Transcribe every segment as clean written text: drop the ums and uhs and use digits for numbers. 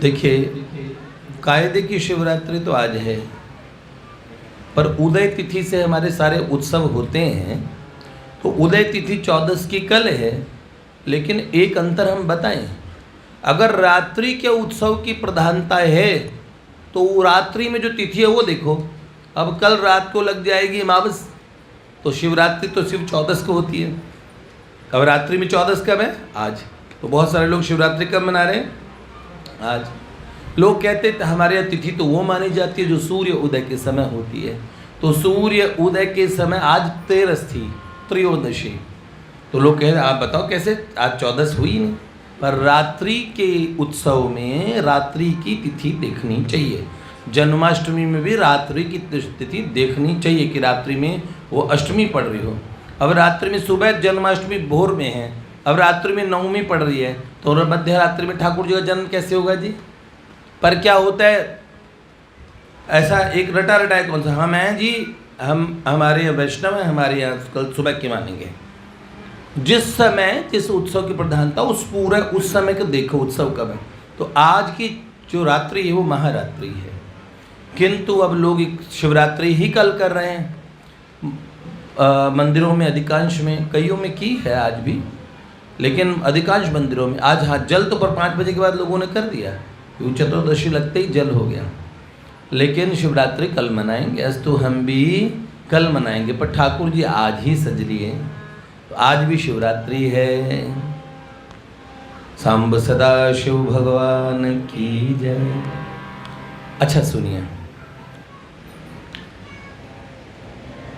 देखिए, कायदे की शिवरात्रि तो आज है, पर उदय तिथि से हमारे सारे उत्सव होते हैं। तो उदय तिथि 14 की कल है, लेकिन एक अंतर हम बताएं। अगर रात्रि के उत्सव की प्रधानता है तो रात्रि में जो तिथि है वो देखो। अब कल रात को लग जाएगी अमावस, तो शिवरात्रि तो शिव 14 को होती है। अब रात्रि में 14 कब है? आज। तो बहुत सारे लोग शिवरात्रि कब मना रहे हैं? आज। लोग कहते हैं हमारे यहाँ तिथि तो वो मानी जाती है जो सूर्य उदय के समय होती है। तो सूर्य उदय के समय आज 13 थी, त्रयोदशी। तो लोग कह रहे हैं आप बताओ कैसे, आज 14 हुई नहीं। पर रात्रि के उत्सव में रात्रि की तिथि देखनी चाहिए। जन्माष्टमी में भी रात्रि की तिथि देखनी चाहिए कि रात्रि में वो अष्टमी पड़ रही हो। अब रात्रि में सुबह जन्माष्टमी भोर में है, अब रात्रि में नवमी पड़ रही है, तो मध्य रात्रि में ठाकुर जी का जन्म कैसे होगा जी? पर क्या होता है, ऐसा एक रटा रटाए कौन सा, हम हैं जी, हम हमारे यहाँ वैष्णव हैं, हमारे यहाँ कल सुबह के मानेंगे। जिस समय जिस उत्सव की प्रधानता उस पूरे उस समय को देखो उत्सव कब है। तो आज की जो रात्रि है वो महारात्रि है, किंतु अब लोग शिवरात्रि ही कल कर रहे हैं। मंदिरों में अधिकांश में, कईयों में की है आज भी, लेकिन अधिकांश मंदिरों में आज हाँ जल तो पर 5 बजे के बाद लोगों ने कर दिया, क्योंकि चतुर्दशी लगते ही जल हो गया। लेकिन शिवरात्रि कल मनाएंगे, आज तो हम भी कल मनाएंगे, पर ठाकुर जी आज ही सज लिए। तो आज भी शिवरात्रि है। सांब सदा शिव भगवान की जय। अच्छा सुनिए,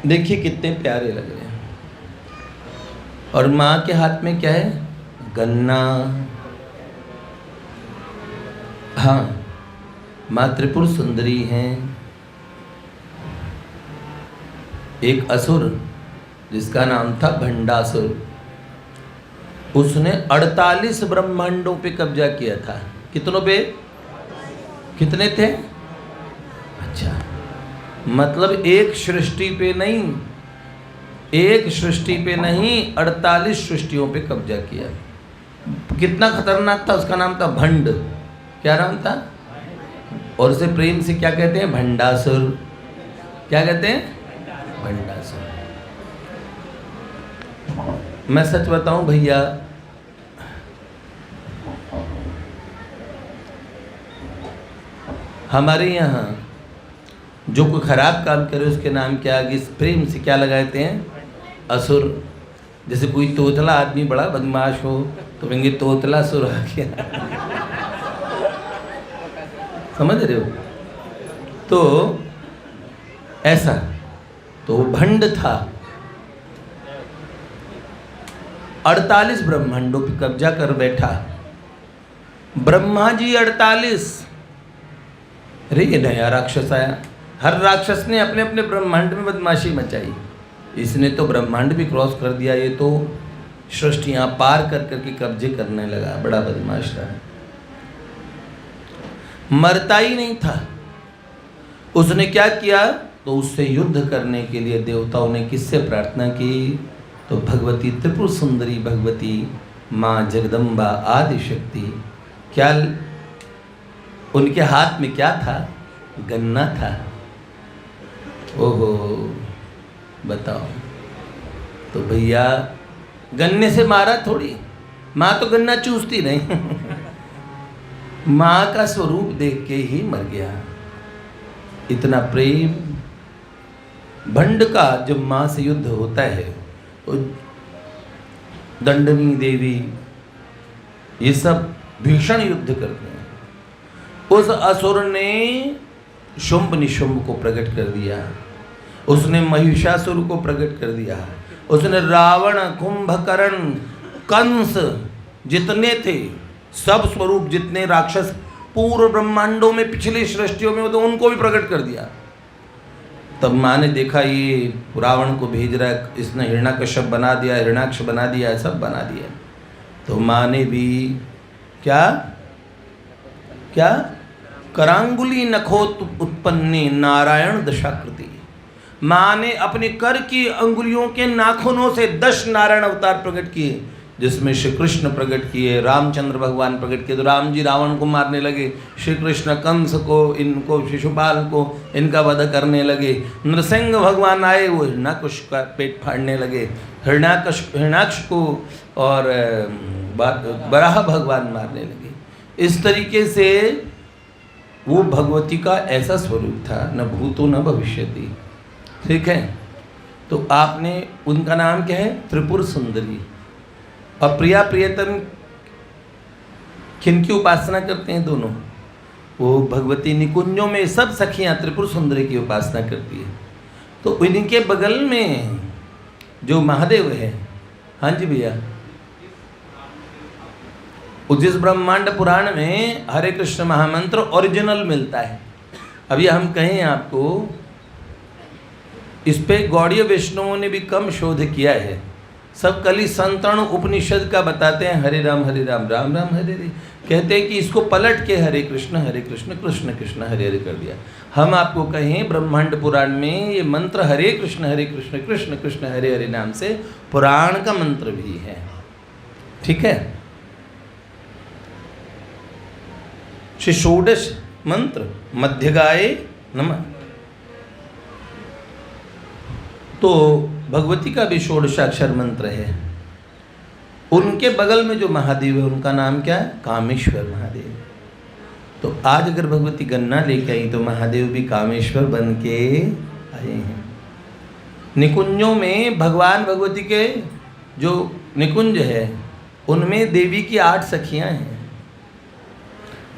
देखिए कितने प्यारे लग रहे हैं। और माँ के हाथ में क्या है? गन्ना। हाँ, माँ त्रिपुर सुंदरी हैं। एक असुर जिसका नाम था भंडासुर, उसने 48 ब्रह्मांडों पे कब्जा किया था। कितनों पे? कितने थे? अच्छा, मतलब एक सृष्टि पे नहीं, एक सृष्टि पे नहीं, 48 सृष्टियों पे कब्जा किया। कितना खतरनाक था, उसका नाम था भंड। क्या नाम था? और उसे प्रेम से क्या कहते हैं? भंडासुर। क्या कहते हैं? भंडासुर। मैं सच बताऊं भैया, हमारे यहाँ जो कोई खराब काम करे उसके नाम के आगे प्रेम से क्या लगाते हैं? असुर। जैसे कोई तोतला आदमी बड़ा बदमाश हो तो कहेंगे तोतला सुर आ गया। समझ रहे हो? तो ऐसा तो भंड था, 48 ब्रह्मांडों पे कब्जा कर बैठा। ब्रह्मा जी 48। अरे ये नया राक्षस आया। हर राक्षस ने अपने अपने ब्रह्मांड में बदमाशी मचाई, इसने तो ब्रह्मांड भी क्रॉस कर दिया। ये तो सृष्टियां पार कर करके कब्जे करने लगा, बड़ा बदमाश था। मरता ही नहीं था। उसने क्या किया? तो उससे युद्ध करने के लिए देवताओं ने किससे प्रार्थना की? तो भगवती त्रिपुर सुंदरी, भगवती माँ जगदम्बा आदि शक्ति। क्या उनके हाथ में क्या था? गन्ना था। ओहो, बताओ। तो भैया गन्ने से मारा थोड़ी, माँ तो गन्ना चूसती नहीं। माँ का स्वरूप देख के ही मर गया। इतना प्रेम। भंड का जब माँ से युद्ध होता है तो दंडनी देवी ये सब भीषण युद्ध करते हैं। उस असुर ने शुंभ निशुंभ को प्रकट कर दिया, उसने महिषासुर को प्रकट कर दिया, उसने रावण, कुंभकर्ण, कंस जितने थे सब स्वरूप, जितने राक्षस पूर्व ब्रह्मांडों में पिछली सृष्टियों में तो उनको भी प्रकट कर दिया। तब माँ ने देखा ये रावण को भेज रहा है, इसने हिरण्याकश्यप बना दिया, हिरण्याक्ष बना दिया, सब बना दिया। तो माँ ने भी क्या क्या करांगुली नखोत उत्पन्ने नारायण दशाकृति। माँ ने अपने कर की अंगुलियों के नाखूनों से 10 नारायण अवतार प्रकट किए, जिसमें श्री कृष्ण प्रकट किए, रामचंद्र भगवान प्रकट किए। तो राम जी रावण को मारने लगे, श्री कृष्ण कंस को, इनको शिशुपाल को इनका वध करने लगे। नृसिंह भगवान आए, वो हिरण्याक्ष का पेट फाड़ने लगे, हिरण्याक्ष को और बराह भगवान मारने लगे। इस तरीके से वो भगवती का ऐसा स्वरूप था, न भूतो न भविष्यति। ठीक है, तो आपने, उनका नाम क्या है? त्रिपुर सुंदरी। और प्रिया प्रियतम किनकी उपासना करते हैं दोनों? वो भगवती निकुंजों में सब सखियां त्रिपुर सुंदरी की उपासना करती है। तो इनके बगल में जो महादेव है, हाँ जी भैया, जिस ब्रह्मांड पुराण में हरे कृष्ण महामंत्र ओरिजिनल मिलता है। अभी हम कहें आपको, इस पे गौड़ीय वैष्णवों ने भी कम शोध किया है। सब कली संतरण उपनिषद का बताते हैं, हरे राम राम राम हरे हरे। कहते हैं कि इसको पलट के हरे कृष्ण कृष्ण कृष्ण हरे हरे कर दिया। हम आपको कहें, ब्रह्मांड पुराण में ये मंत्र हरे कृष्ण कृष्ण कृष्ण हरे हरे नाम से पुराण का मंत्र भी है। ठीक है, श्री षोडश मंत्र मध्यगाये नमः। तो भगवती का भी षोडशाक्षर मंत्र है। उनके बगल में जो महादेव है, उनका नाम क्या है? कामेश्वर महादेव। तो आज अगर भगवती गन्ना लेके आई तो महादेव भी कामेश्वर बन के आए हैं। निकुंजों में भगवान भगवती के जो निकुंज है, उनमें देवी की 8 सखियां हैं।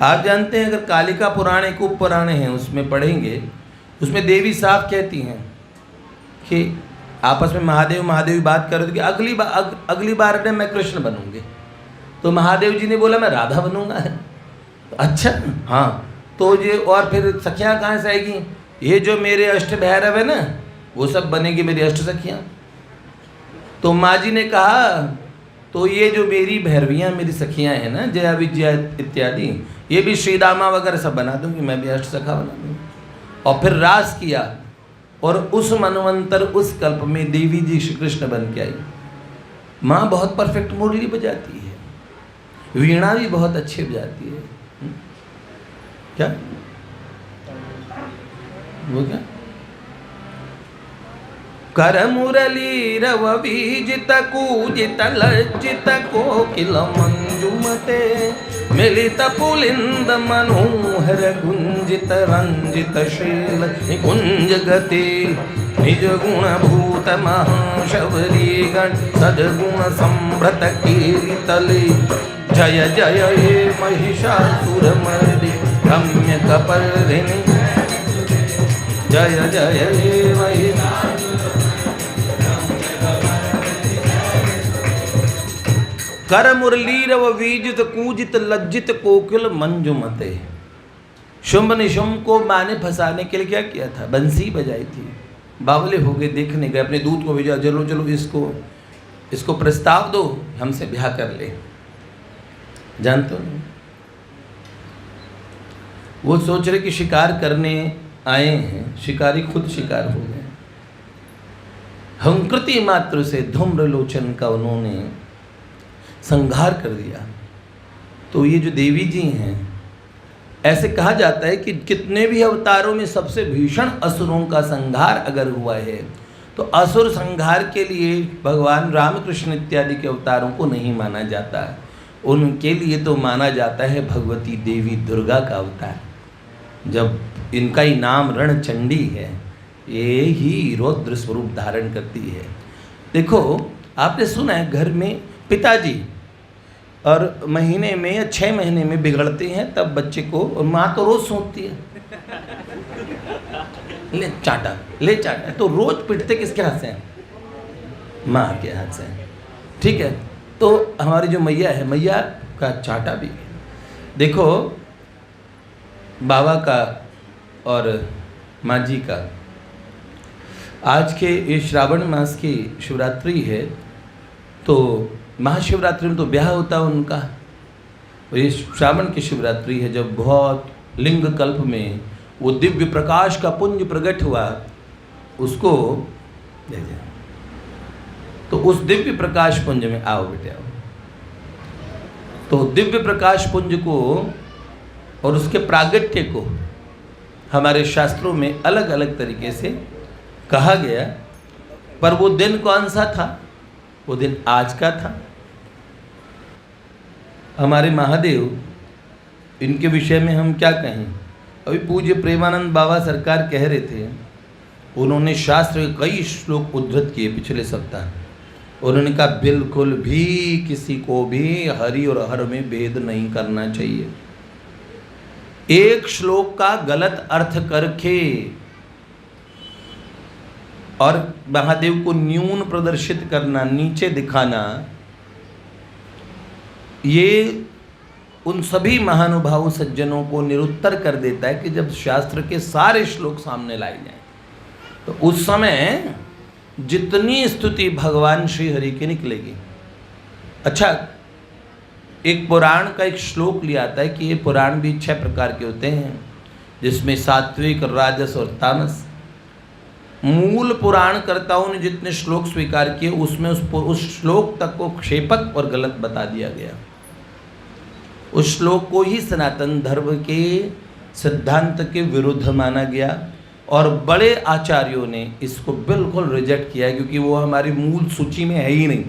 आप जानते हैं, अगर कालिका पुराण एक उप पुराण है, उसमें पढ़ेंगे, उसमें देवी साफ कहती हैं कि आपस में महादेव बात कर रहे थे कि अगली बार मैं कृष्ण बनूंगी। तो महादेव जी ने बोला मैं राधा बनूंगा। अच्छा, हाँ, तो ये और फिर सखियां कहाँ से आएगी? ये जो मेरे अष्ट भैरव है ना, वो सब बनेगी मेरी अष्ट सखियां। तो माँ जी ने कहा, तो ये जो मेरी भैरवियाँ, मेरी सखियाँ हैं ना, जया विजया इत्यादि, ये भी श्रीदामा वगैरह सब बना दूंगी, मैं भी अष्ट सखा बना दूंगी। और फिर रास किया, और उस मनवंतर, उस कल्प में देवी जी श्री कृष्ण बन के आई। माँ बहुत परफेक्ट मुरली बजाती है, वीणा भी बहुत अच्छी बजाती है। क्या वो क्या? कर मुरली रव बीजित कूजित लज्जित कोकिल मंजुमते, मिलित पुलिंद मनोहर गुंजित रंजित शील निकुंज गति, निज गुण भूत महाशबरी गण सदगुण संभ्रत कीर्तली, जय जय हे महिषासुर मर्दि रम्य कपर्दिनी, जय जय हे महिषासुर। कर मुरली रव वीजित कूजित लज्जित कोकिल मंजुमते। शुंभ निशुंभ को माँ ने फंसाने के लिए क्या किया था? बंसी बजाई थी। बावले हो गए, देखने गए, अपने दूत को भेजा, चलो चलो इसको प्रस्ताव दो, हमसे ब्याह कर ले। जानते हो, वो सोच रहे कि शिकार करने आए हैं, शिकारी खुद शिकार हो गए। हंकृति मात्र से धूम्र लोचन का उन्होंने संहार कर दिया। तो ये जो देवी जी हैं, ऐसे कहा जाता है कि कितने भी अवतारों में सबसे भीषण असुरों का संहार अगर हुआ है, तो असुर संहार के लिए भगवान रामकृष्ण इत्यादि के अवतारों को नहीं माना जाता। उनके लिए तो माना जाता है भगवती देवी दुर्गा का अवतार। जब इनका ही नाम रणचंडी है, ये ही रौद्र स्वरूप धारण करती है। देखो, आपने सुना है घर में पिताजी और महीने में या 6 महीने में बिगड़ते हैं, तब बच्चे को, और माँ तो रोज सोचती है ले चाटा, तो रोज पिटते किसके हाथ से हैं? माँ के हाथ से। ठीक है, तो हमारी जो मैया है, मैया का चाटा भी देखो, बाबा का और माँ जी का। आज के ये श्रावण मास की शिवरात्रि है, तो महाशिवरात्रि में तो ब्याह होता है उनका। और ये श्रावण की शिवरात्रि है, जब बहुत लिंग कल्प में वो दिव्य प्रकाश का पुंज प्रकट हुआ, उसको ले जाए। तो उस दिव्य प्रकाश पुंज में आओ बेटे आओ, तो दिव्य प्रकाश पुंज को और उसके प्रागट्य को हमारे शास्त्रों में अलग अलग तरीके से कहा गया। पर वो दिन कौन सा था? वो दिन आज का था। हमारे महादेव, इनके विषय में हम क्या कहें। अभी पूज्य प्रेमानंद बाबा सरकार कह रहे थे, उन्होंने शास्त्र के कई श्लोक उद्धृत किए पिछले सप्ताह। उन्होंने कहा बिल्कुल भी किसी को भी हरि और हर में भेद नहीं करना चाहिए। एक श्लोक का गलत अर्थ करके और महादेव को न्यून प्रदर्शित करना, नीचे दिखाना, ये उन सभी महानुभाव सज्जनों को निरुत्तर कर देता है कि जब शास्त्र के सारे श्लोक सामने लाए जाएं तो उस समय जितनी स्तुति भगवान श्री हरि की निकलेगी। अच्छा, एक पुराण का एक श्लोक लिया आता है कि ये पुराण भी 6 प्रकार के होते हैं, जिसमें सात्विक, राजस और तामस। मूल पुराणकर्ताओं ने जितने श्लोक स्वीकार किए उसमें उस श्लोक तक को क्षेपक और गलत बता दिया गया। उस श्लोक को ही सनातन धर्म के सिद्धांत के विरुद्ध माना गया और बड़े आचार्यों ने इसको बिल्कुल रिजेक्ट किया, क्योंकि वो हमारी मूल सूची में है ही नहीं।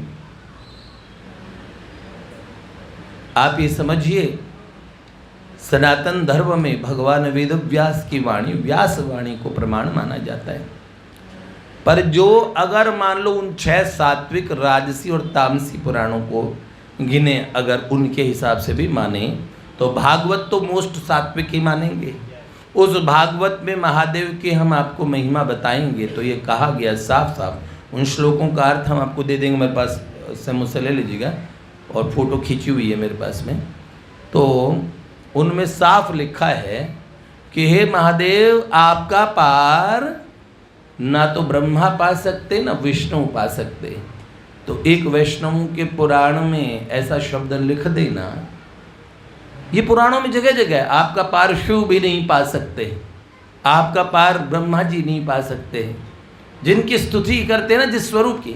आप ये समझिए, सनातन धर्म में भगवान वेद व्यास की वाणी, व्यास वाणी को प्रमाण माना जाता है। पर जो अगर मान लो उन 6 सात्विक, राजसी और तामसी पुराणों को गिने, अगर उनके हिसाब से भी माने तो भागवत तो मोस्ट सात्विक ही मानेंगे। उस भागवत में महादेव की हम आपको महिमा बताएंगे तो ये कहा गया साफ साफ, उन श्लोकों का अर्थ हम आपको दे देंगे, मेरे पास से मुझसे ले लीजिएगा, और फोटो खींची हुई है मेरे पास में। तो उनमें साफ लिखा है कि हे महादेव, आपका पार ना तो ब्रह्मा पा सकते ना विष्णु पा सकते। तो एक वैष्णव के पुराण में ऐसा शब्द लिख देना, ये पुराणों में जगह जगह है। आपका पार शिव भी नहीं पा सकते, आपका पार ब्रह्मा जी नहीं पा सकते, जिनकी स्तुति करते हैं ना जिस स्वरूप की।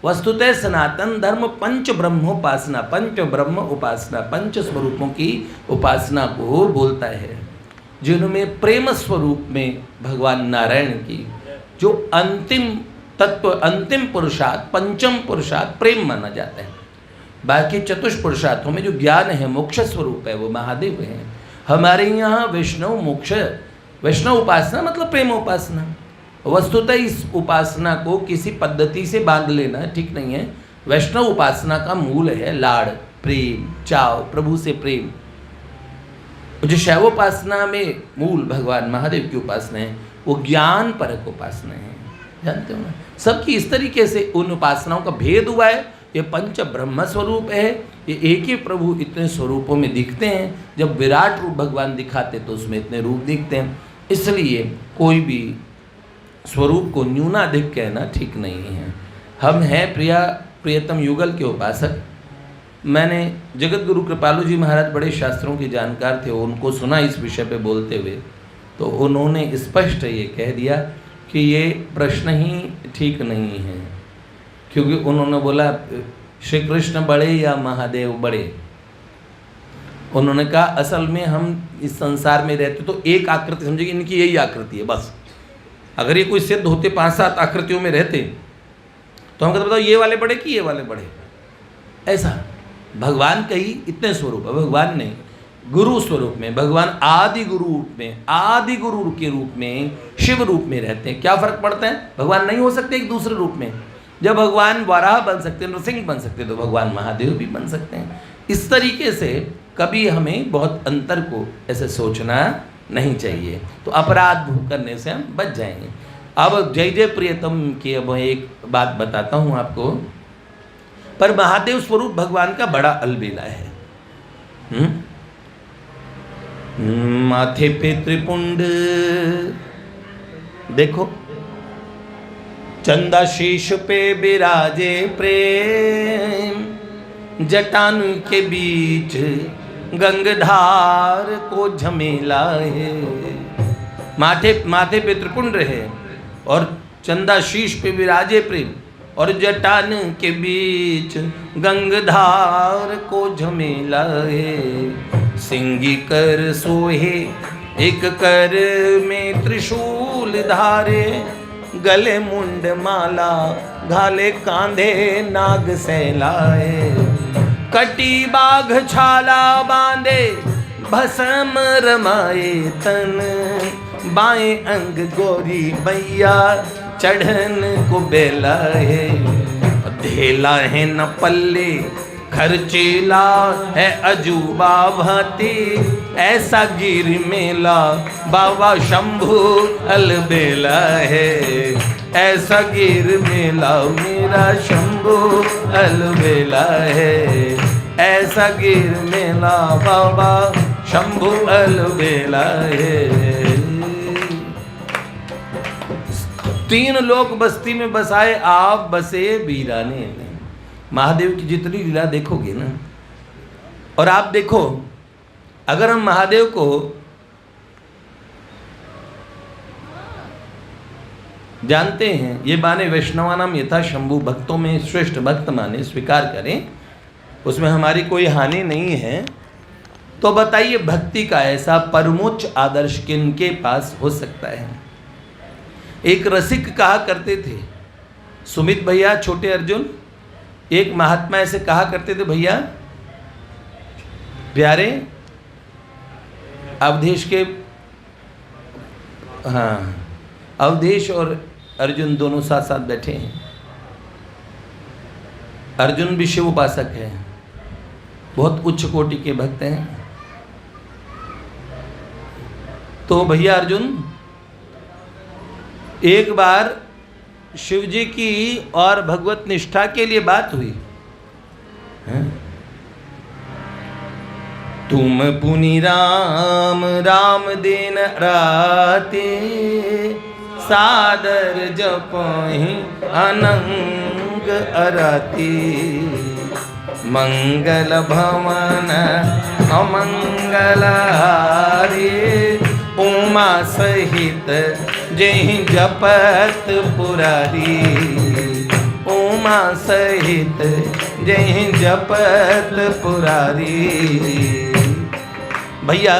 वस्तुतः सनातन धर्म पंच ब्रह्मोपासना, पंच ब्रह्म उपासना, पंच स्वरूपों की उपासना को बोलता है, जिनमें प्रेम स्वरूप में भगवान नारायण की जो अंतिम तत्व, अंतिम पुरुषार्थ, पंचम पुरुषार्थ प्रेम माना जाता है। बाकी चतुष्पुरुषार्थों में जो ज्ञान है, मोक्ष स्वरूप है, वो महादेव है। हमारे यहाँ वैष्णव मोक्ष, वैष्णव उपासना मतलब प्रेम उपासना। वस्तुतः इस उपासना को किसी पद्धति से बांध लेना ठीक नहीं है। वैष्णव उपासना का मूल है लाड़, प्रेम, चाव, प्रभु से प्रेम। जो शैवोपासना में मूल भगवान महादेव की उपासना है, वो ज्ञान परक उपासना है, जानते हो ना। सबकी इस तरीके से उन उपासनाओं का भेद हुआ है। ये पंच ब्रह्म स्वरूप है, ये एक ही प्रभु इतने स्वरूपों में दिखते हैं। जब विराट रूप भगवान दिखाते तो उसमें इतने रूप दिखते हैं। इसलिए कोई भी स्वरूप को न्यूनाधिक कहना ठीक नहीं है। हम हैं प्रियतम युगल के उपासक। मैंने जगत गुरु कृपालु जी महाराज बड़े शास्त्रों के जानकार थे, उनको सुना इस विषय पे बोलते हुए, तो उन्होंने स्पष्ट ये कह दिया कि ये प्रश्न ही ठीक नहीं है। क्योंकि उन्होंने बोला श्री कृष्ण बड़े या महादेव बड़े। उन्होंने कहा असल में हम इस संसार में रहते तो एक आकृति समझिए, इनकी यही आकृति है बस। अगर ये कोई सिद्ध होते 5-7 आकृतियों में रहते तो हम कहते बताओ ये वाले बड़े कि ये वाले बड़े। ऐसा भगवान का ही इतने स्वरूप है। भगवान ने गुरु स्वरूप में, भगवान आदि गुरु रूप में, आदि गुरु के रूप में, शिव रूप में रहते हैं। क्या फर्क पड़ता है? भगवान नहीं हो सकते एक दूसरे रूप में। जब भगवान वराह बन सकते हैं, नृसिंह बन सकते हैं, तो भगवान महादेव भी बन सकते हैं। इस तरीके से कभी हमें बहुत अंतर को ऐसे सोचना नहीं चाहिए, तो अपराध करने से हम बच जाएंगे। अब जय जय प्रियतम की अब एक बात बताता हूँ आपको। पर महादेव स्वरूप भगवान का बड़ा अलबेला है। माथे पे त्रिपुंड देखो, चंदा शीश पे विराजे प्रेम, जटान के बीच गंगधार को झमेला है। माथे पे त्रिपुंड है और चंदा शीश पे विराजे प्रेम, और जटान के बीच गंगधार को झमेला है। सिंगी कर सोहे एक कर में त्रिशूल धारे, गले मुंड माला घाले कांधे नाग सहलाए। कटी बाघ छाला बांधे भस्म रमाए तन, बाएं अंग गोरी मैया चढ़न को बेला है। धेला है न पल्ले खर्चीला है अजूबा भाती, ऐसा गिर मेला बाबा शंभू अलबेला है। ऐसा गिर मेला मेरा शंभू अलबेला है। ऐसा गिर मेला बाबा शंभू अलबेला है। 3 लोग बस्ती में बसाए, आप बसे वीराने में। महादेव की जितनी लीला देखोगे ना, और आप देखो, अगर हम महादेव को जानते हैं, ये माने वैष्णवानाम यथा शंभु, भक्तों में श्रेष्ठ भक्त माने, स्वीकार करें, उसमें हमारी कोई हानि नहीं है, तो बताइए भक्ति का ऐसा परमोच्च आदर्श किनके पास हो सकता है। एक रसिक कहा करते थे, सुमित भैया, छोटे अर्जुन, एक महात्मा ऐसे कहा करते थे, भैया प्यारे, अवधेश के, हाँ, अवधेश और अर्जुन दोनों साथ साथ बैठे हैं। अर्जुन भी शिव उपासक है, बहुत उच्च कोटि के भक्त हैं। तो भैया अर्जुन, एक बार शिव जी की और भगवत निष्ठा के लिए बात हुई है? तुम पुनि राम राम दिन राते, सादर जपहि अनंग अराती। मंगल भवन अमंगल हारी, उमा सहित जहि जपत पुरारी। उमा सहित जहि जपत पुरारी। भैया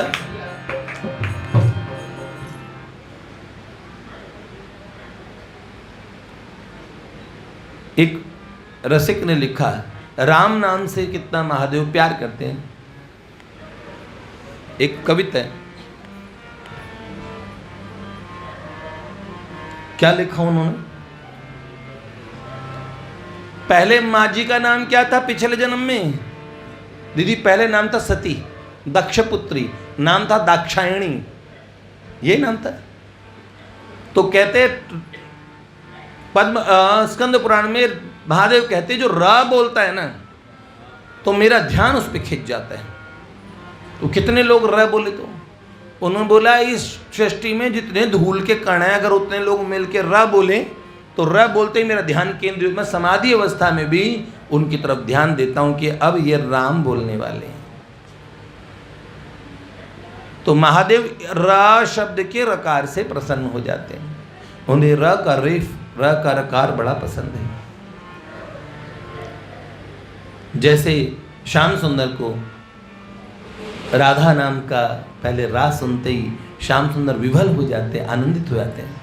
एक रसिक ने लिखा, राम नाम से कितना महादेव प्यार करते हैं। एक कविता है, क्या लिखा उन्होंने? पहले माँ जी का नाम क्या था पिछले जन्म में? दीदी पहले नाम था सती, दक्षपुत्री, नाम था दाक्षायणी, ये नाम था। तो कहते पद्म स्कंद पुराण में महादेव कहते जो र बोलता है ना, तो मेरा ध्यान उस पर खिंच जाता है। तो कितने लोग र बोले? तो उन्होंने बोला इस सृष्टि में जितने धूल के कण हैं, अगर उतने लोग मिलकर र बोले तो र बोलते ही मेरा ध्यान केंद्रित, मैं समाधि अवस्था में भी उनकी तरफ ध्यान देता हूं कि अब ये राम बोलने वाले हैं। तो महादेव र शब्द के रकार से प्रसन्न हो जाते हैं। उन्हें र का रेफ, र का रकार बड़ा पसंद है। जैसे श्याम सुंदर को राधा नाम का पहले रा सुनते ही श्याम सुंदर विभल हो जाते हैं, आनंदित हो जाते हैं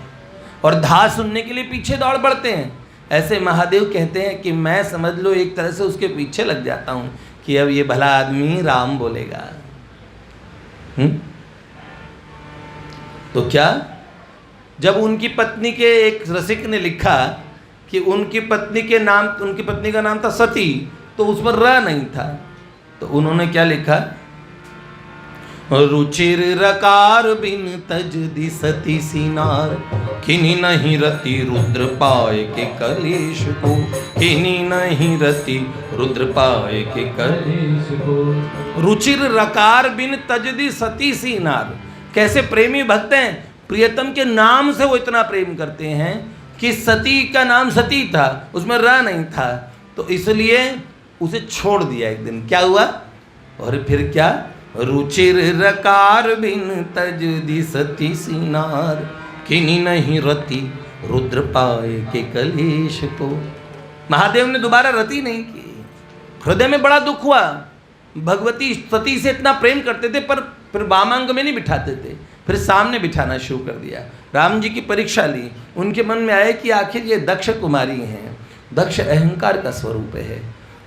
और धा सुनने के लिए पीछे दौड़ पड़ते हैं। ऐसे महादेव कहते हैं कि मैं समझ लो एक तरह से उसके पीछे लग जाता हूं कि अब ये भला आदमी राम बोलेगा। तो क्या, जब उनकी पत्नी के एक रसिक ने लिखा कि उनकी पत्नी का नाम था सती, तो उसमें र नहीं था, तो उन्होंने क्या लिखा? रुचिर रकार बिन तज दी सती सीनार, किन्हीं नहीं रति रुद्र पाए के कलेश को। किन्हीं नहीं रति रुद्र पाए के कलेश को। रुचिर रकार बिन तज दी सती सीनार, कैसे प्रेमी भक्त हैं, प्रियतम के नाम से वो इतना प्रेम करते हैं कि सती का नाम सती था, उसमें र नहीं था, तो इसलिए उसे छोड़ दिया एक दिन। क्या हुआ? और फिर क्या? रुचिर रकार बिन तज दी सती सीनार, किन्हीं नहीं रति रुद्र पाए के कलेश को। महादेव ने दोबारा रति नहीं की। हृदय में बड़ा दुख हुआ। भगवती सती से इतना प्रेम करते थे, पर फिर वामांग में नहीं बिठाते थे, फिर सामने बिठाना शुरू कर दिया। राम जी की परीक्षा ली। उनके मन में आया कि आखिर ये दक्ष कुमारी हैं, दक्ष अहंकार का स्वरूप है,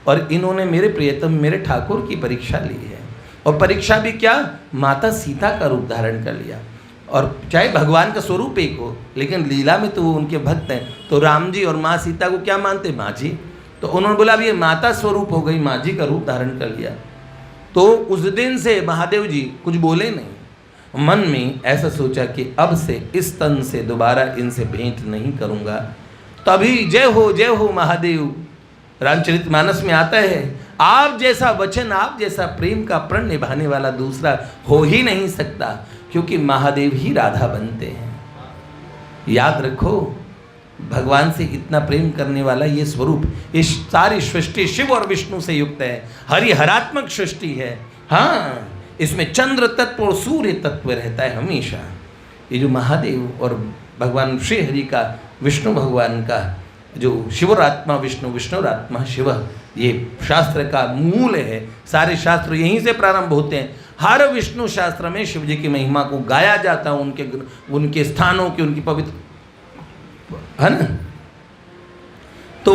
और इन्होंने मेरे प्रियतम मेरे ठाकुर की परीक्षा ली है। और परीक्षा भी क्या, माता सीता का रूप धारण कर लिया। और चाहे भगवान का स्वरूप एक हो, लेकिन लीला में तो वो उनके भक्त हैं। तो राम जी और माँ सीता को क्या मानते, माँ जी। तो उन्होंने बोला अब ये माता स्वरूप हो गई, माँ जी का रूप धारण कर लिया। तो उस दिन से महादेव जी कुछ बोले नहीं। मन में ऐसा सोचा कि अब से इस तन से दोबारा इनसे भेंट नहीं करूँगा। तभी जय हो महादेव। रामचरितमानस में आता है, आप जैसा वचन, आप जैसा प्रेम का प्रण निभाने वाला दूसरा हो ही नहीं सकता, क्योंकि महादेव ही राधा बनते हैं। याद रखो, भगवान से इतना प्रेम करने वाला ये स्वरूप, इस सारी सृष्टि शिव और विष्णु से युक्त है, हरिहरात्मक सृष्टि है। हाँ, इसमें चंद्र तत्व और सूर्य तत्व रहता है हमेशा। ये जो महादेव और भगवान श्री हरि का, विष्णु भगवान का जो शिवरात्मा विष्णु, विष्णुरात्मा शिव, ये शास्त्र का मूल है। सारे शास्त्र यहीं से प्रारंभ होते हैं। हर विष्णु शास्त्र में शिव जी की महिमा को गाया जाता है, उनके स्थानों की, उनकी पवित्र, है ना। तो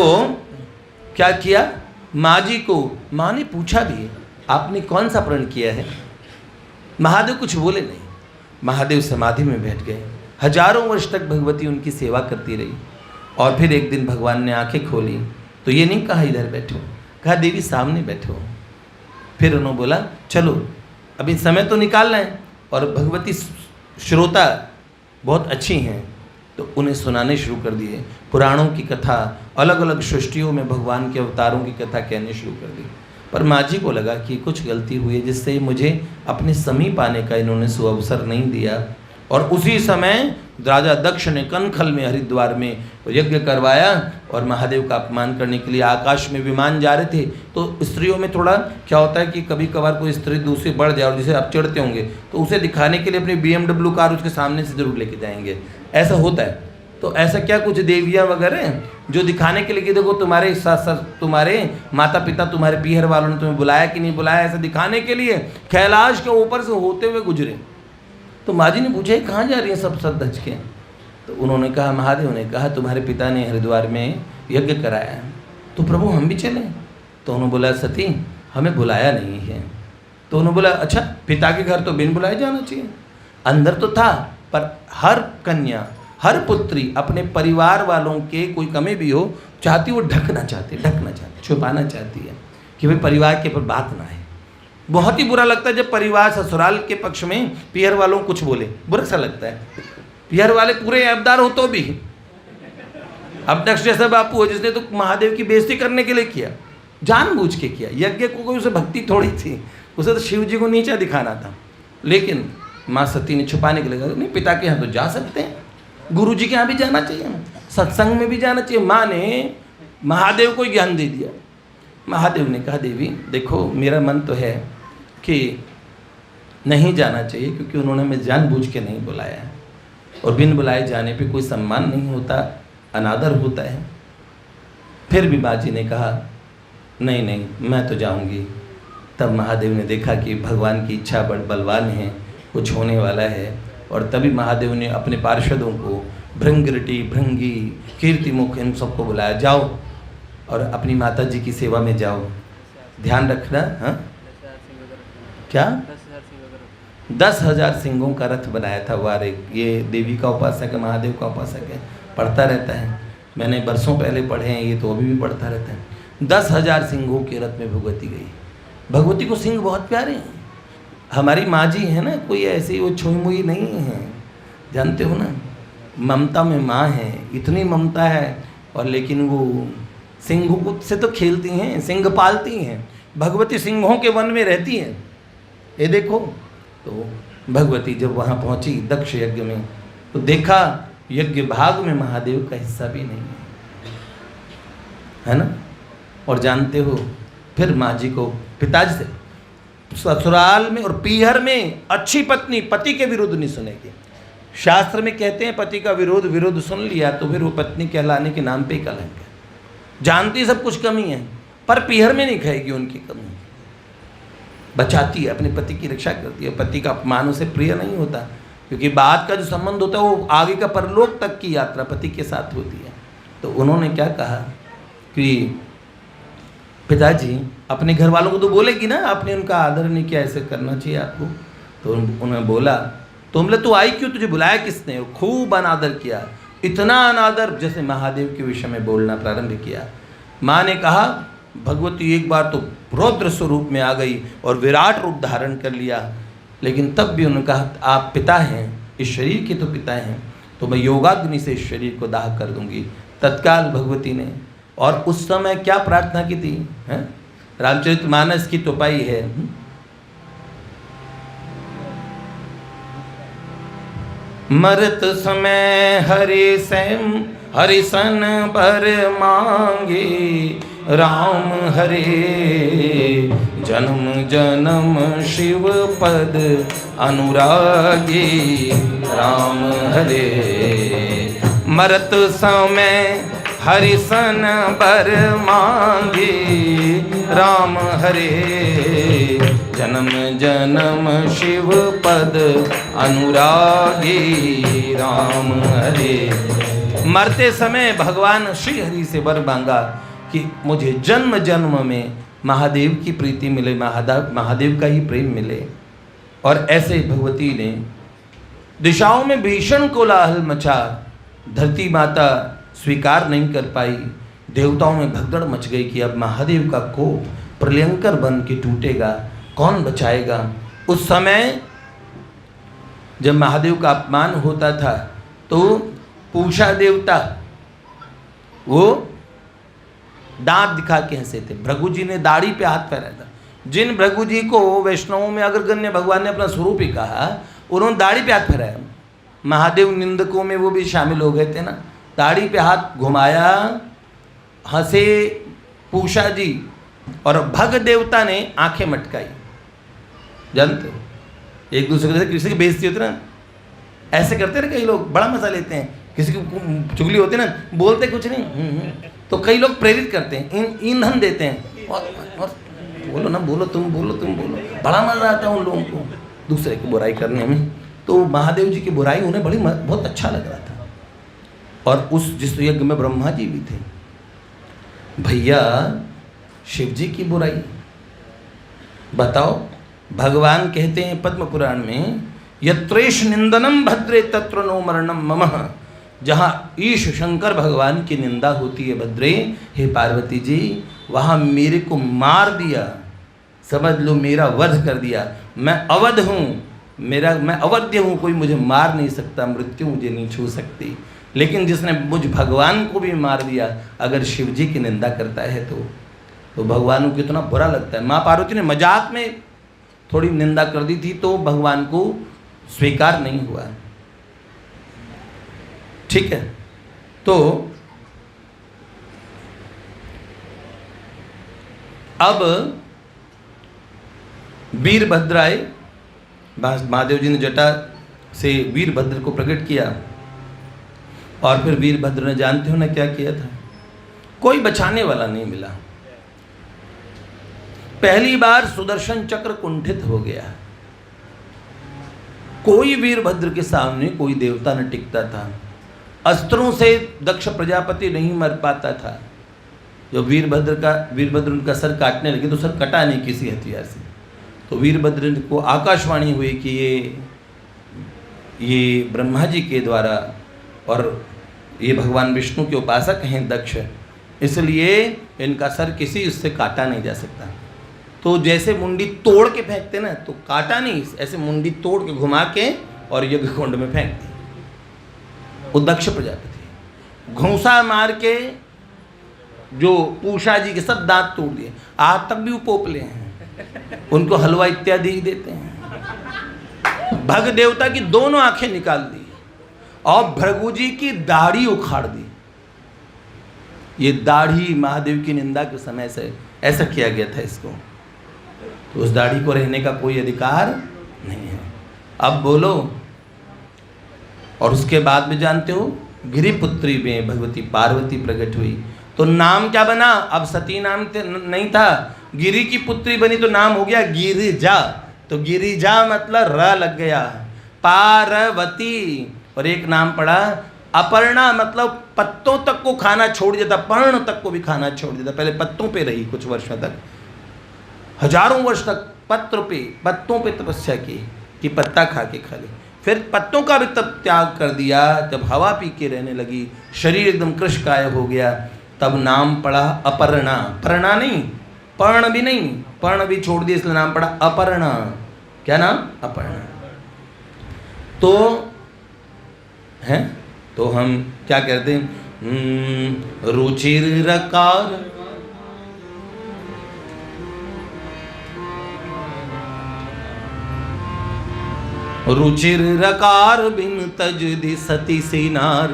क्या किया, माँ जी को, माँ ने पूछा भी आपने कौन सा प्रण किया है। महादेव कुछ बोले नहीं। महादेव समाधि में बैठ गए। हजारों वर्ष तक भगवती उनकी सेवा करती रही। और फिर एक दिन भगवान ने आंखें खोली तो ये नहीं कहा इधर बैठो, कहा देवी सामने बैठो। फिर उन्होंने बोला चलो अभी समय तो निकालना है। और भगवती श्रोता बहुत अच्छी हैं, तो उन्हें सुनाने शुरू कर दिए पुराणों की कथा, अलग अलग सृष्टियों में भगवान के अवतारों की कथा कहने शुरू कर दी। पर माँ जी को लगा कि कुछ गलती हुई है, जिससे मुझे अपने समीप आने का इन्होंने सुअवसर नहीं दिया। और उसी समय राजा दक्ष ने कनखल में, हरिद्वार में यज्ञ करवाया, और महादेव का अपमान करने के लिए आकाश में विमान जा रहे थे। तो स्त्रियों में थोड़ा क्या होता है कि कभी कभार कोई स्त्री दूसरी बढ़ जाए, और जिसे आप चढ़ते होंगे तो उसे दिखाने के लिए अपनी BMW कार उसके सामने से जरूर लेके जाएंगे, ऐसा होता है। तो ऐसा क्या कुछ देवियाँ वगैरह जो दिखाने के लिए कि देखो तुम्हारे तुम्हारे माता पिता, तुम्हारे पीहर वालों ने तुम्हें बुलाया कि नहीं बुलाया, ऐसा दिखाने के लिए कैलाश के ऊपर से होते हुए गुजरे। तो माँ जी ने पूछा कहाँ जा रही है सब सर धज के। तो उन्होंने कहा, महादेव ने कहा तुम्हारे पिता ने हरिद्वार में यज्ञ कराया है, तो प्रभु हम भी चलें। तो उन्होंने बोला सती हमें बुलाया नहीं है। तो उन्होंने बोला अच्छा, पिता के घर तो बिन बुलाए जाना चाहिए। अंदर तो था, पर हर कन्या, हर पुत्री अपने परिवार वालों के कोई कमी भी हो चाहती, वो ढकना चाहती, छुपाना चाहती है कि भाई परिवार के पर बात ना है। बहुत ही बुरा लगता है जब परिवार ससुराल के पक्ष में पीहर वालों को कुछ बोले, बुरा सा लगता है। पीहर वाले पूरे ऐबदार हो तो भी, अब दक्ष जैसा बापू हो जिसने तो महादेव की बेइज्जती करने के लिए किया, जानबूझ के किया। यज्ञ को कोई उसे भक्ति थोड़ी थी, उसे तो शिव जी को नीचा दिखाना था। लेकिन माँ सती ने छुपाने के लिए कहा नहीं, पिता के यहाँ तो जा सकते हैं, गुरु जी के यहाँ भी जाना चाहिए, सत्संग में भी जाना चाहिए। माँ ने महादेव को ज्ञान दे दिया। महादेव ने कहा देवी देखो मेरा मन तो है कि नहीं जाना चाहिए, क्योंकि उन्होंने हमें जानबूझ के नहीं बुलाया है, और बिन बुलाए जाने पे कोई सम्मान नहीं होता, अनादर होता है। फिर भी माँ जी ने कहा नहीं नहीं मैं तो जाऊंगी। तब महादेव ने देखा कि भगवान की इच्छा बड़ बलवान है, कुछ होने वाला है। और तभी महादेव ने अपने पार्षदों को भृंगरटी, भृंगी, कीर्तिमुख, इन सबको बुलाया, जाओ और अपनी माता जी की सेवा में जाओ, ध्यान रखना। हाँ क्या 10,000 सिंहों का रथ बनाया था वारे। ये देवी का उपासक है, महादेव का उपासक है, पढ़ता रहता है, मैंने बरसों पहले पढ़े हैं, ये तो अभी भी पढ़ता रहता है। 10,000 सिंहों के रथ में भगवती गई। भगवती को सिंह बहुत प्यारे हैं। हमारी माँ जी है ना, कोई ऐसी वो छुई मुई नहीं है, जानते हो ना, ममता में माँ है, इतनी ममता है। और लेकिन वो सिंहों से तो खेलती हैं, सिंह पालती हैं। भगवती सिंहों के वन में रहती हैं। ये देखो, तो भगवती जब वहाँ पहुँची दक्ष यज्ञ में, तो देखा यज्ञ भाग में महादेव का हिस्सा भी नहीं है ना। और जानते हो फिर माँ जी को पिताजी से, ससुराल में और पीहर में अच्छी पत्नी पति के विरुद्ध नहीं सुनेगी। शास्त्र में कहते हैं पति का विरोध सुन लिया तो फिर वो पत्नी कहलाने के नाम पे ही कलंक है। जानती सब कुछ कमी है, पर पीहर में नहीं खाएगी उनकी कमी, बचाती है, अपने पति की रक्षा करती है। पति का अपमान उसे प्रिय नहीं होता, क्योंकि बाद का जो संबंध होता है वो आगे का परलोक तक की यात्रा पति के साथ होती है। तो उन्होंने क्या कहा कि पिताजी अपने घर वालों को तो बोलेगी ना, आपने उनका आदर नहीं किया, ऐसे करना चाहिए आपको। तो उन्होंने बोला, तो बोले तू आई क्यों, तुझे बुलाया किसने? खूब अनादर किया, इतना अनादर जैसे महादेव के विषय में बोलना प्रारंभ किया। माँ ने कहा भगवती एक बार तो रौद्र स्वरूप में आ गई और विराट रूप धारण कर लिया, लेकिन तब भी उन्होंने कहा आप पिता हैं, इस शरीर के तो पिता हैं, तो मैं योगाग्नि से इस शरीर को दाह कर दूंगी। तत्काल भगवती ने, और उस समय क्या प्रार्थना की थी, रामचरितमानस की तुपाई है, मरत समय हरि सन बर मांगे, राम हरे जन्म जन्म शिव पद अनुरागी, राम हरे मरत समय हरि सन बर मांगे, राम हरे जन्म जन्म शिव पद अनुरागी, राम हरे। मरते समय भगवान श्री हरि से वर मांगा कि मुझे जन्म जन्म में महादेव की प्रीति मिले, महादेव का ही प्रेम मिले। और ऐसे भगवती ने दिशाओं में भीषण कोलाहल मचा, धरती माता स्वीकार नहीं कर पाई, देवताओं में भगदड़ मच गई कि अब महादेव का कोप प्रलयंकर बन के टूटेगा, कौन बचाएगा। उस समय जब महादेव का अपमान होता था तो पूषा देवता वो दांत दिखा के हंसे थे। भृगु जी ने दाढ़ी पे हाथ फेरा था। जिन भृगु जी को वैष्णवों में अग्रगण्य भगवान ने अपना स्वरूप ही कहा, उन्होंने दाढ़ी पे हाथ फेराया। महादेव निंदकों में वो भी शामिल हो गए थे ना। दाढ़ी पे हाथ घुमाया, हंसे पूषा जी, और भग देवता ने आंखें मटकाई। जानते हो, एक दूसरे से किसी की बेइज्जती होती ना, ऐसे करते ना कई लोग, बड़ा मजा लेते हैं। किसी की चुगली होती ना, बोलते कुछ नहीं, तो कई लोग प्रेरित करते हैं, ईंधन देते हैं, और बोलो ना, बोलो तुम बोलो, बड़ा मजा आता है उन लोगों को दूसरे की बुराई करने में। तो महादेव जी की बुराई उन्हें बहुत अच्छा लग रहा था। और उस जिस यज्ञ में ब्रह्मा जी भी थे, भैया शिव जी की बुराई बताओ। भगवान कहते हैं पद्म पुराण में, यत्रेश निंदनम भद्रे तत्र नो मरणम ममः। जहाँ ईश शंकर भगवान की निंदा होती है भद्रे, हे पार्वती जी, वहाँ मेरे को मार दिया, समझ लो मेरा वध कर दिया। मैं अवध हूँ, मैं अवध्य हूँ, कोई मुझे मार नहीं सकता, मृत्यु मुझे नहीं छू सकती। लेकिन जिसने मुझ भगवान को भी मार दिया, अगर शिव जी की निंदा करता है तो भगवान को कितना बुरा लगता है। माँ पार्वती ने मजाक में थोड़ी निंदा कर दी थी तो भगवान को स्वीकार नहीं हुआ। ठीक है, तो अब वीरभद्र आए। महादेव जी ने जटा से वीरभद्र को प्रकट किया, और फिर वीरभद्र ने, जानते हो ना क्या किया था, कोई बचाने वाला नहीं मिला। पहली बार सुदर्शन चक्र कुंठित हो गया। कोई वीरभद्र के सामने कोई देवता न टिकता था। अस्त्रों से दक्ष प्रजापति नहीं मर पाता था। जो वीरभद्र उनका सर काटने लगे तो सर कटा नहीं किसी हथियार से। तो वीरभद्र को आकाशवाणी हुई कि ये ब्रह्मा जी के द्वारा, और ये भगवान विष्णु के उपासक हैं दक्ष, इसलिए इनका सर किसी उससे काटा नहीं जा सकता। तो जैसे मुंडी तोड़ के फेंकते ना, तो काटा नहीं, ऐसे मुंडी तोड़ के घुमा के और यज्ञ कुंड में फेंक दी। वो दक्ष प्रजापति घूंसा मार के जो पूषा जी के सब दांत तोड़ दिए। आज तक भी वो पोपले हैं, उनको हलवा इत्यादि ही देते हैं। भग देवता की दोनों आंखें निकाल दी और भृगु जी की दाढ़ी उखाड़ दी। ये दाढ़ी महादेव की निंदा के समय से ऐसा किया गया था इसको, तो उस दाढ़ी को रहने का कोई अधिकार नहीं है। अब बोलो। और उसके बाद में जानते हो, गिरिपुत्री में भगवती पार्वती प्रकट हुई तो नाम क्या बना? अब सती नाम नहीं था, गिरी की पुत्री बनी तो नाम हो गया गिरिजा। तो गिरिजा मतलब र लग गया, पार्वती। और एक नाम पड़ा अपर्णा, मतलब पत्तों तक को खाना छोड़ देता, पर्ण तक को भी खाना छोड़ देता। पहले पत्तों पे रही कुछ वर्षों तक, हजारों वर्ष तक पत्तों पे तपस्या की कि पत्ता खा के खा ले। फिर पत्तों का भी तब त्याग कर दिया, जब हवा पी के रहने लगी, शरीर एकदम कृशकाय हो गया, तब नाम पड़ा अपर्णा। पर्णा नहीं, पर्ण भी नहीं, पर्ण भी छोड़ दिया, इसलिए नाम पड़ा अपर्णा। क्या नाम? अपर्णा। तो है, तो हम क्या कहते हैं? रुचिर रकार, रुचिर रकार बिन तज दि सती सिनार,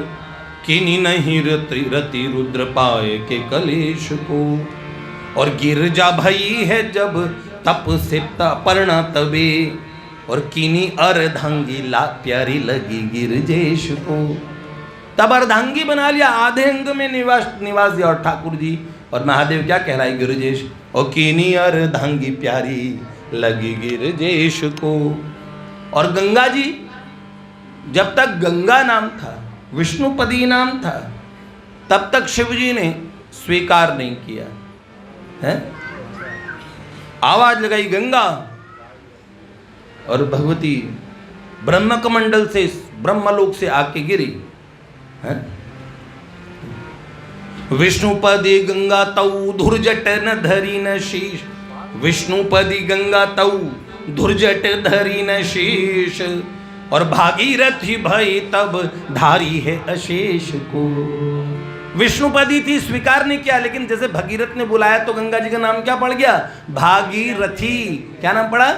किनी नहीं रति रति रुद्र पाए के कलेश को। और गिरजा भई है जब तप से पर्णा तबे, और किनी अर्धांगी ला प्यारी लगी गिरजेश को। तब अर्धांगी बना लिया, आधे अंग में निवास दिया। और ठाकुर जी और महादेव क्या कहलाए? गिरजेश। और किनी अर्धांगी प्यारी लगी गिरजेश को। और गंगा जी, जब तक गंगा नाम था, विष्णुपदी नाम था, तब तक शिव जी ने स्वीकार नहीं किया है। आवाज लगाई गंगा, और भगवती ब्रह्म कमंडल से, ब्रह्मलोक से आके गिरी है। विष्णुपदी गंगा तऊ धुर्जट न धरी न शीश, विष्णुपदी गंगा तऊ धुर्जट धरी न शीश। और भागीरथी भई तब धारी है अशेष को। विष्णुपदी थी, स्वीकार नहीं किया, लेकिन जैसे भगीरथ ने बुलाया तो गंगा जी का नाम क्या पड़ गया? भागीरथी। क्या नाम पड़ा?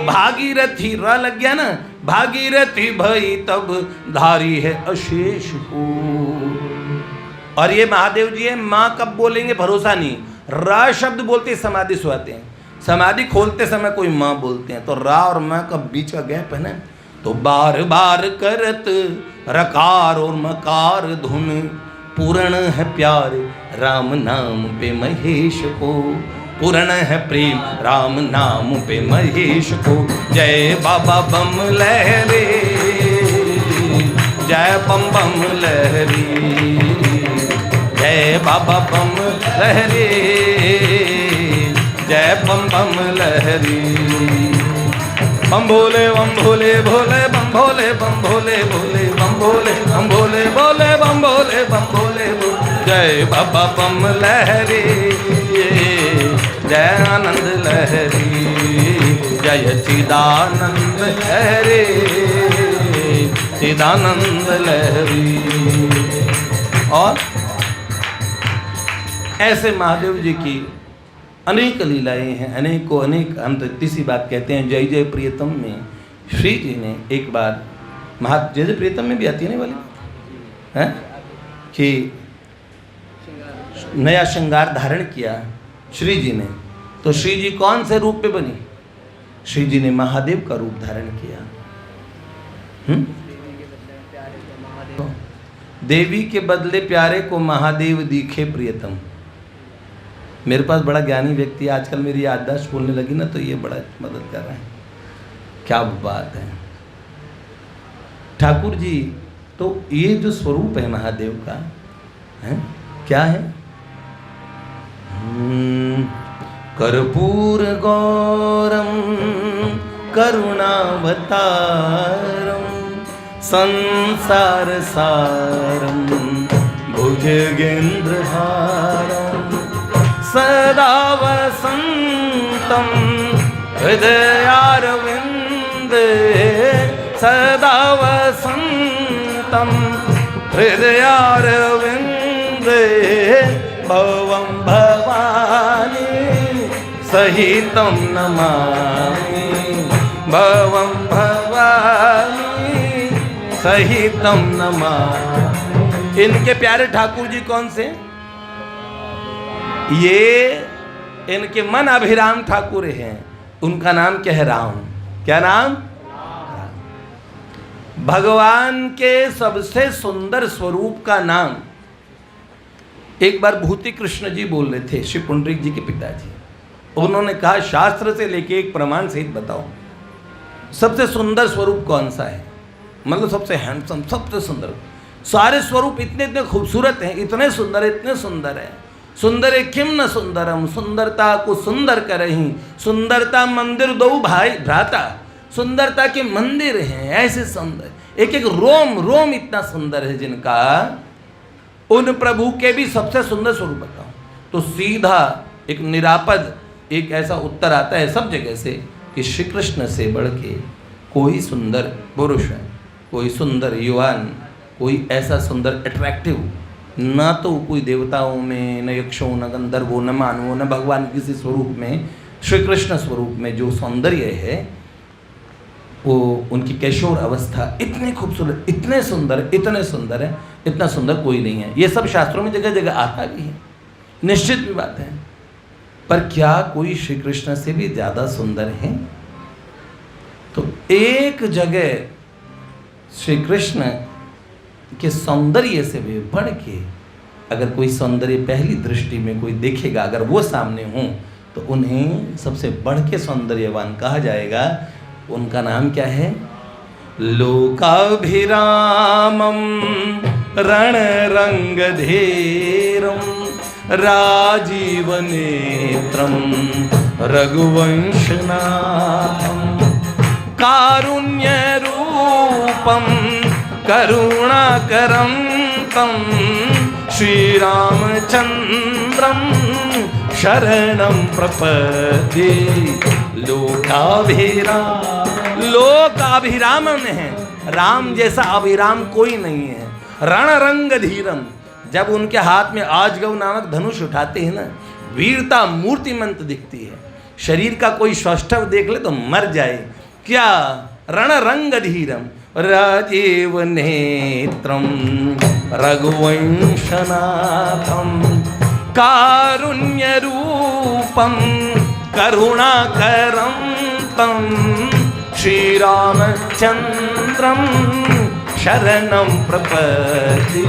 भागीरथी, र लग गया ना। भागीरथी भई तब धारी है अशेष को। और ये महादेव जी है, माँ कब बोलेंगे भरोसा नहीं। र शब्द बोलते समाधि सुहाते हैं, समाधि खोलते समय कोई माँ बोलते हैं, तो रा और माँ का बीच का गैप है ना। तो बार बार करत रकार और मकार धुन, पूर्ण है प्यार राम नाम पे महेश को। पूर्ण है प्रेम राम नाम पे महेश को। जय बाबा बम लहरे, जय बम बम लहरी, जय बाबा बम लहरे, जय बम बम लहरी। बम भोले भोले बम भोले बम भोले भोले बम भोले बम भोले भोले बम भोले बम भोले भोले। जय बाबा बम लहरी, जय आनंद लहरी, जय चिदानंद लहरी, चिदानंद लहरी। और ऐसे महादेव जी की अनेक लीलाएं हैं, अनेकों अनेक। हम तो इतनी सी बात कहते हैं, जय जय प्रियतम में श्री जी ने एक बार जय जय प्रियतम में भी आती है ना वाली है कि नया श्रृंगार धारण किया श्री जी ने। तो श्री जी कौन से रूप पे बनी? श्री जी ने महादेव का रूप धारण किया। देवी के बदले प्यारे को महादेव दिखे प्रियतम। मेरे पास बड़ा ज्ञानी व्यक्ति आजकल मेरी याददाश्त बोलने लगी ना, तो ये बड़ा मदद कर रहा है। क्या बात है ठाकुर जी। तो ये जो स्वरूप है महादेव का है, क्या है? कर्पूर गौरम करुणावतारम संसार सारम भुजगेंद्रहारम सदा वसंतम हृदयारविंदे, सदा वसंतम हृदयारविंदे। भवं भवानी सहितं नमामि, भवं भवानी सहितं नमामि। इनके प्यारे ठाकुर जी कौन से? ये इनके मन अभिराम ठाकुर हैं। उनका नाम क्या है? राम। क्या नाम? भगवान के सबसे सुंदर स्वरूप का नाम एक बार भूति कृष्ण जी बोल रहे थे, श्री पुंडरीक जी के पिताजी। उन्होंने कहा शास्त्र से लेके एक प्रमाण सहित बताओ सबसे सुंदर स्वरूप कौन सा है, मतलब सबसे हैंडसम, सबसे सुंदर। सारे स्वरूप इतने इतने खूबसूरत हैं, इतने सुंदर है। सुंदर किम न सुंदरम, सुंदरता को सुंदर करहीं, सुंदरता मंदिर दो भाई भ्राता। सुंदरता के मंदिर हैं ऐसे सुंदर, एक एक रोम इतना सुंदर है जिनका, उन प्रभु के भी सबसे सुंदर स्वरूप बताओ। तो सीधा एक निरापद एक ऐसा उत्तर आता है सब जगह से कि श्री कृष्ण से बढ़ के कोई सुंदर पुरुष है, कोई सुंदर युवान, कोई ऐसा सुंदर अट्रैक्टिव, ना तो कोई देवताओं में, न यक्षों, न गंधर्वों, न मानवों, न भगवान किसी स्वरूप में, श्री कृष्ण स्वरूप में जो सौंदर्य है, वो उनकी किशोर अवस्था इतनी खूबसूरत, इतने सुंदर है, इतना सुंदर कोई नहीं है। ये सब शास्त्रों में जगह जगह आता भी है, निश्चित भी बात है। पर क्या कोई श्री कृष्ण से भी ज़्यादा सुंदर है? तो एक जगह श्री कृष्ण के सौंदर्य से भी बढ़ के अगर कोई सौंदर्य पहली दृष्टि में कोई देखेगा, अगर वो सामने हों, तो उन्हें सबसे बढ़ के सौंदर्यवान कहा जाएगा। उनका नाम क्या है? लोकाभिरामम रणरंगधीरम राजीवनेत्रम रघुवंशनाथम कारुण्यरूपम करुणाकरं तं श्रीरामचंद्रम शरणं प्रपद्ये। लोकाभिराम में है, राम जैसा अभिराम कोई नहीं है। रणरंग धीरम, जब उनके हाथ में आजगव नामक धनुष उठाते हैं ना, वीरता मूर्तिमंत दिखती है। शरीर का कोई सौष्ठव देख ले तो मर जाए। क्या? रणरंग धीरम राजीव नेत्रम रघुवंशनाथम कारुण्य रूपम करुणाकरं तं श्रीरामचंद्रम शरणं प्रपद्ये।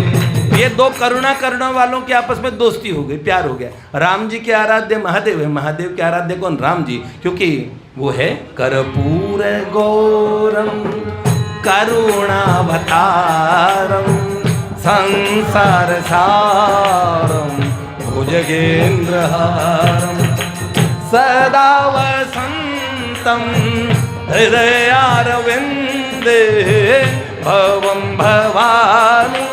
ये दो करुणा करने वालों की आपस में दोस्ती हो गई, प्यार हो गया। राम जी के आराध्य महादेव है, महादेव के आराध्य कौन? राम जी, क्योंकि वो है कर्पूर गौरम करुणावतारम संसार सारम भुजगेंद्रहारम सदा वसंतम हृदयारविंदे भवं भवानी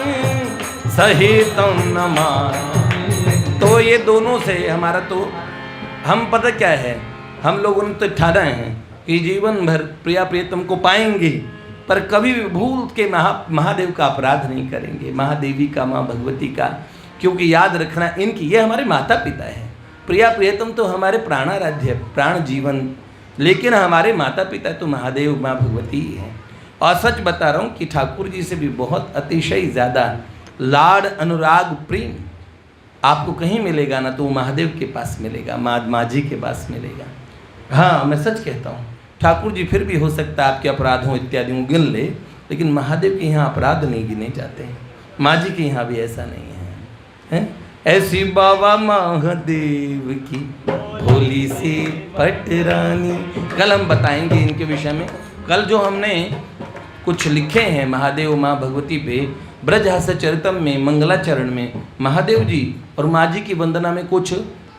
सहितं नमामि। तो ये दोनों से हमारा तो, हम पता क्या है, हम लोगों ने तो ठाना है कि जीवन भर प्रिया प्रियतम को पाएंगे, पर कभी भी भूल के महादेव का अपराध नहीं करेंगे, महादेवी का, माँ भगवती का। क्योंकि याद रखना, इनकी, ये हमारे माता पिता है। प्रिया प्रियतम तो हमारे प्राणाराध्य, प्राण जीवन, लेकिन हमारे माता पिता तो महादेव, माँ भगवती ही हैं। और सच बता रहा हूँ कि ठाकुर जी से भी बहुत अतिशय ज़्यादा लाड, अनुराग, प्रेम आपको कहीं मिलेगा ना, तो महादेव के पास मिलेगा, माँ जी के पास मिलेगा। हाँ, मैं सच कहता हूँ, ठाकुर जी फिर भी हो सकता है आपके अपराधों इत्यादि गिन ले, लेकिन महादेव के यहाँ अपराध नहीं गिने जाते हैं। माँ जी के यहाँ भी ऐसा नहीं है। ऐसी बाबा महादेव की भोली सी पटरानी। कल हम बताएंगे इनके विषय में। कल जो हमने कुछ लिखे हैं महादेव माँ भगवती पे, ब्रजहास चरितम में, मंगलाचरण में महादेव जी और माँ जी की वंदना में कुछ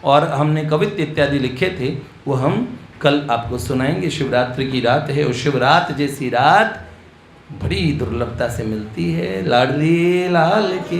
और हमने कवित्व इत्यादि लिखे थे, वो हम कल आपको सुनाएंगे। शिवरात्रि की रात है और शिवरात जैसी रात बड़ी दुर्लभता से मिलती है। लाडली लाल की